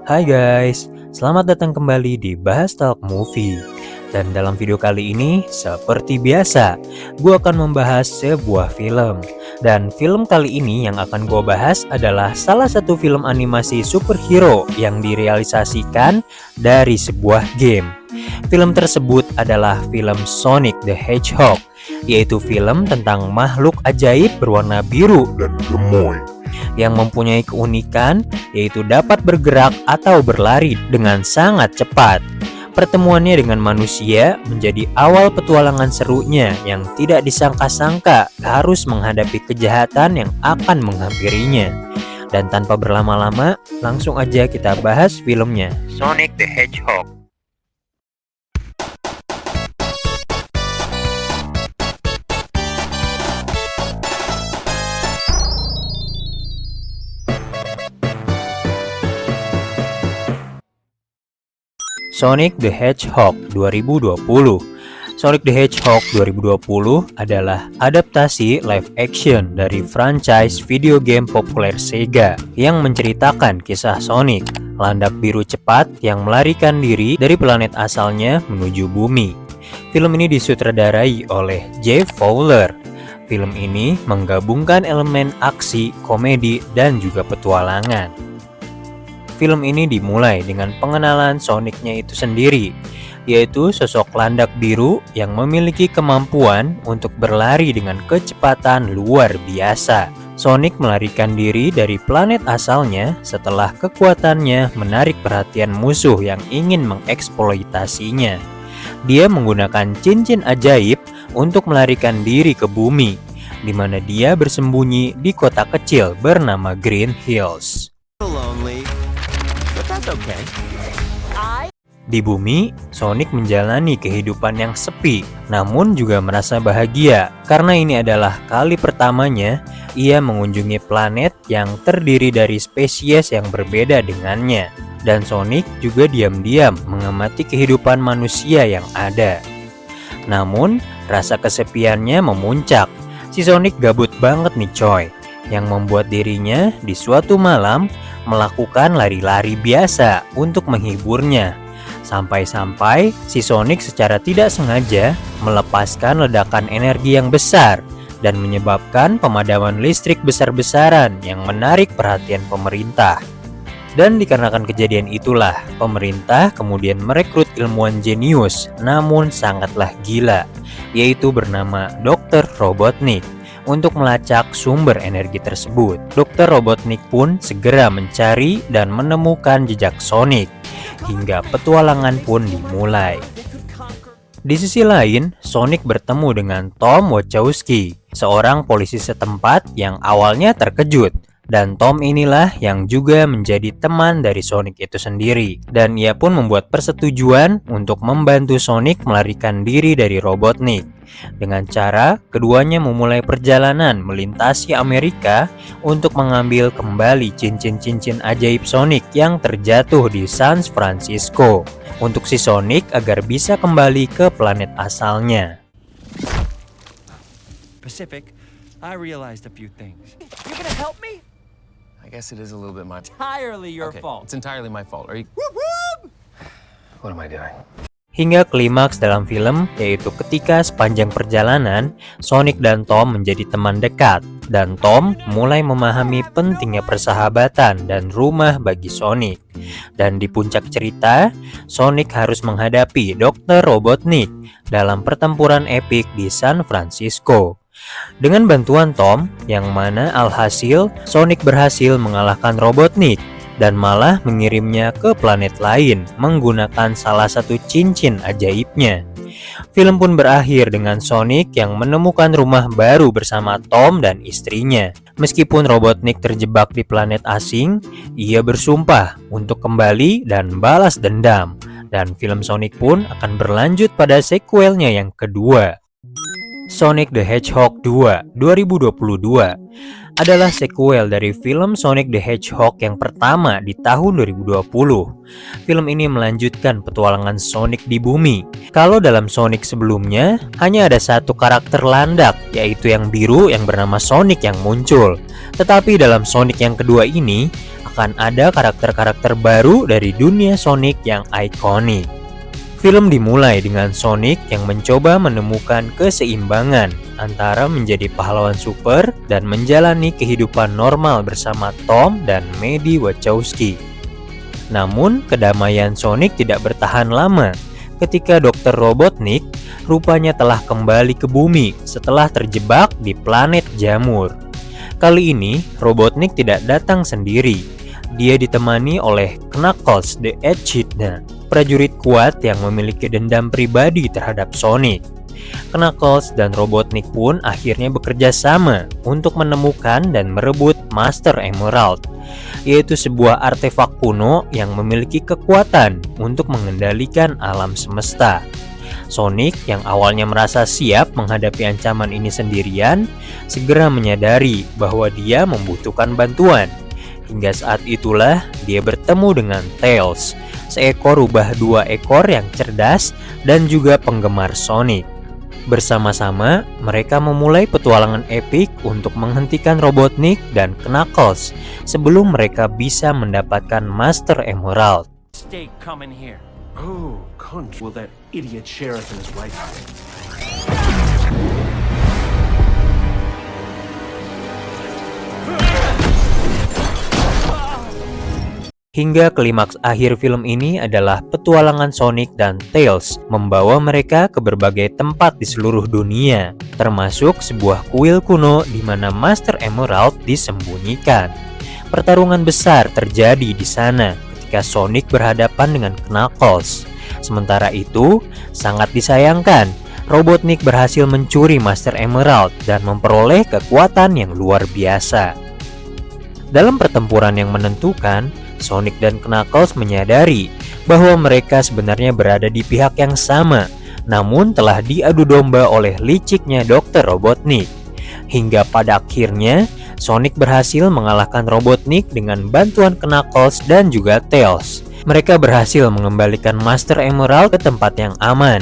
Hai guys, selamat datang kembali di Bahas Talk Movie. Dan dalam video kali ini, seperti biasa, gue akan membahas sebuah film. Dan film kali ini yang akan gue bahas adalah salah satu film animasi superhero yang direalisasikan dari sebuah game. Film tersebut adalah film Sonic the Hedgehog, yaitu film tentang makhluk ajaib berwarna biru dan gemoy yang mempunyai keunikan yaitu dapat bergerak atau berlari dengan sangat cepat. Pertemuannya dengan manusia menjadi awal petualangan serunya yang tidak disangka-sangka harus menghadapi kejahatan yang akan menghampirinya. Dan tanpa berlama-lama, langsung aja kita bahas filmnya, Sonic the Hedgehog. Sonic the Hedgehog 2020. Sonic the Hedgehog 2020 adalah adaptasi live action dari franchise video game populer Sega yang menceritakan kisah Sonic, landak biru cepat yang melarikan diri dari planet asalnya menuju bumi. Film ini disutradarai oleh Jeff Fowler. Film ini menggabungkan elemen aksi, komedi, dan juga petualangan. Film ini dimulai dengan pengenalan Sonic-nya itu sendiri, yaitu sosok landak biru yang memiliki kemampuan untuk berlari dengan kecepatan luar biasa. Sonic melarikan diri dari planet asalnya setelah kekuatannya menarik perhatian musuh yang ingin mengeksploitasinya. Dia menggunakan cincin ajaib untuk melarikan diri ke bumi, di mana dia bersembunyi di kota kecil bernama Green Hills. Okay. Di bumi, Sonic menjalani kehidupan yang sepi, namun juga merasa bahagia karena ini adalah kali pertamanya ia mengunjungi planet yang terdiri dari spesies yang berbeda dengannya. Dan Sonic juga diam-diam mengamati kehidupan manusia yang ada. Namun, rasa kesepiannya memuncak. Si Sonic gabut banget nih coy, yang membuat dirinya di suatu malam melakukan lari-lari biasa untuk menghiburnya. Sampai-sampai si Sonic secara tidak sengaja melepaskan ledakan energi yang besar dan menyebabkan pemadaman listrik besar-besaran yang menarik perhatian pemerintah. Dan dikarenakan kejadian itulah, pemerintah kemudian merekrut ilmuwan jenius namun sangatlah gila, yaitu bernama Dr. Robotnik, untuk melacak sumber energi tersebut. Dr. Robotnik pun segera mencari dan menemukan jejak Sonic, hingga petualangan pun dimulai. Di sisi lain, Sonic bertemu dengan Tom Wachowski, seorang polisi setempat yang awalnya terkejut. Dan Tom inilah yang juga menjadi teman dari Sonic itu sendiri. Dan ia pun membuat persetujuan untuk membantu Sonic melarikan diri dari Robotnik. Dengan cara keduanya memulai perjalanan melintasi Amerika untuk mengambil kembali cincin-cincin ajaib Sonic yang terjatuh di San Francisco, untuk si Sonic agar bisa kembali ke planet asalnya. Pacific, I realized a few things. You're gonna help me? I guess it is a little bit my Entirely your fault. It's entirely my fault. Are you? What am I doing? Hingga klimaks dalam film, yaitu ketika sepanjang perjalanan Sonic dan Tom menjadi teman dekat, dan Tom mulai memahami pentingnya persahabatan dan rumah bagi Sonic. Dan di puncak cerita, Sonic harus menghadapi Dr. Robotnik dalam pertempuran epik di San Francisco. Dengan bantuan Tom, yang mana alhasil Sonic berhasil mengalahkan Robotnik dan malah mengirimnya ke planet lain menggunakan salah satu cincin ajaibnya. Film pun berakhir dengan Sonic yang menemukan rumah baru bersama Tom dan istrinya. Meskipun Robotnik terjebak di planet asing, ia bersumpah untuk kembali dan balas dendam. Dan film Sonic pun akan berlanjut pada sequelnya yang kedua. Sonic the Hedgehog 2 2022 adalah sequel dari film Sonic the Hedgehog yang pertama di tahun 2020. Film ini melanjutkan petualangan Sonic di bumi. Kalau dalam Sonic sebelumnya, hanya ada satu karakter landak, yaitu yang biru yang bernama Sonic yang muncul. Tetapi dalam Sonic yang kedua ini, akan ada karakter-karakter baru dari dunia Sonic yang ikonik. Film dimulai dengan Sonic yang mencoba menemukan keseimbangan antara menjadi pahlawan super dan menjalani kehidupan normal bersama Tom dan Maddie Wachowski. Namun, kedamaian Sonic tidak bertahan lama ketika Dr. Robotnik rupanya telah kembali ke bumi setelah terjebak di planet jamur. Kali ini, Robotnik tidak datang sendiri. Dia ditemani oleh Knuckles the Echidna, prajurit kuat yang memiliki dendam pribadi terhadap Sonic. Knuckles dan Robotnik pun akhirnya bekerja sama untuk menemukan dan merebut Master Emerald, yaitu sebuah artefak kuno yang memiliki kekuatan untuk mengendalikan alam semesta. Sonic yang awalnya merasa siap menghadapi ancaman ini sendirian, segera menyadari bahwa dia membutuhkan bantuan. Hingga saat itulah dia bertemu dengan Tails, seekor rubah dua ekor yang cerdas dan juga penggemar Sonic. Bersama-sama, mereka memulai petualangan epik untuk menghentikan Robotnik dan Knuckles sebelum mereka bisa mendapatkan Master Emerald. Stay coming here. Oh, cunt. Will that idiot sheriff and his wife... Hingga klimaks akhir film ini adalah petualangan Sonic dan Tails membawa mereka ke berbagai tempat di seluruh dunia, termasuk sebuah kuil kuno di mana Master Emerald disembunyikan. Pertarungan besar terjadi di sana ketika Sonic berhadapan dengan Knuckles. Sementara itu, sangat disayangkan, Robotnik berhasil mencuri Master Emerald dan memperoleh kekuatan yang luar biasa. Dalam pertempuran yang menentukan, Sonic dan Knuckles menyadari bahwa mereka sebenarnya berada di pihak yang sama, namun telah diadu domba oleh liciknya Dr. Robotnik. Hingga pada akhirnya, Sonic berhasil mengalahkan Robotnik dengan bantuan Knuckles dan juga Tails. Mereka berhasil mengembalikan Master Emerald ke tempat yang aman.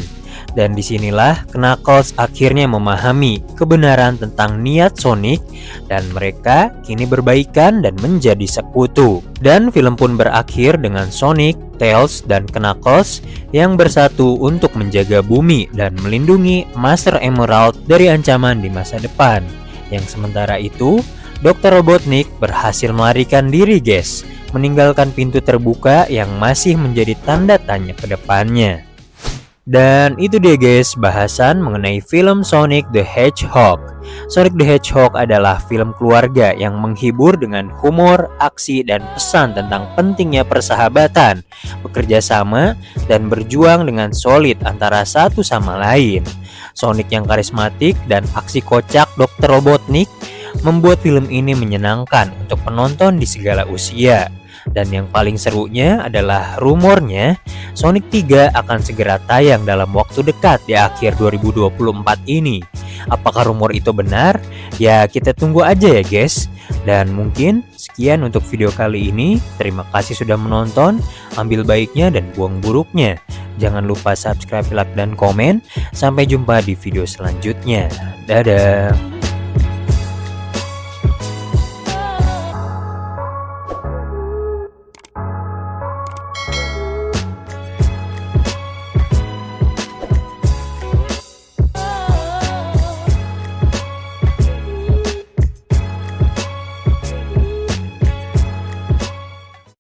Dan disinilah Knuckles akhirnya memahami kebenaran tentang niat Sonic dan mereka kini berbaikan dan menjadi sekutu. Dan film pun berakhir dengan Sonic, Tails, dan Knuckles yang bersatu untuk menjaga bumi dan melindungi Master Emerald dari ancaman di masa depan. Yang sementara itu, Dr. Robotnik berhasil melarikan diri, guys, meninggalkan pintu terbuka yang masih menjadi tanda tanya ke depannya. Dan itu dia guys, bahasan mengenai film Sonic the Hedgehog. Sonic the Hedgehog adalah film keluarga yang menghibur dengan humor, aksi, dan pesan tentang pentingnya persahabatan, bekerja sama, dan berjuang dengan solid antara satu sama lain. Sonic yang karismatik dan aksi kocak Dr. Robotnik membuat film ini menyenangkan untuk penonton di segala usia. Dan yang paling serunya adalah rumornya Sonic 3 akan segera tayang dalam waktu dekat di akhir 2024 ini. Apakah rumor itu benar? Ya kita tunggu aja ya guys. Dan mungkin sekian untuk video kali ini. Terima kasih sudah menonton. Ambil baiknya dan buang buruknya. Jangan lupa subscribe, like, dan komen. Sampai jumpa di video selanjutnya. Dadah.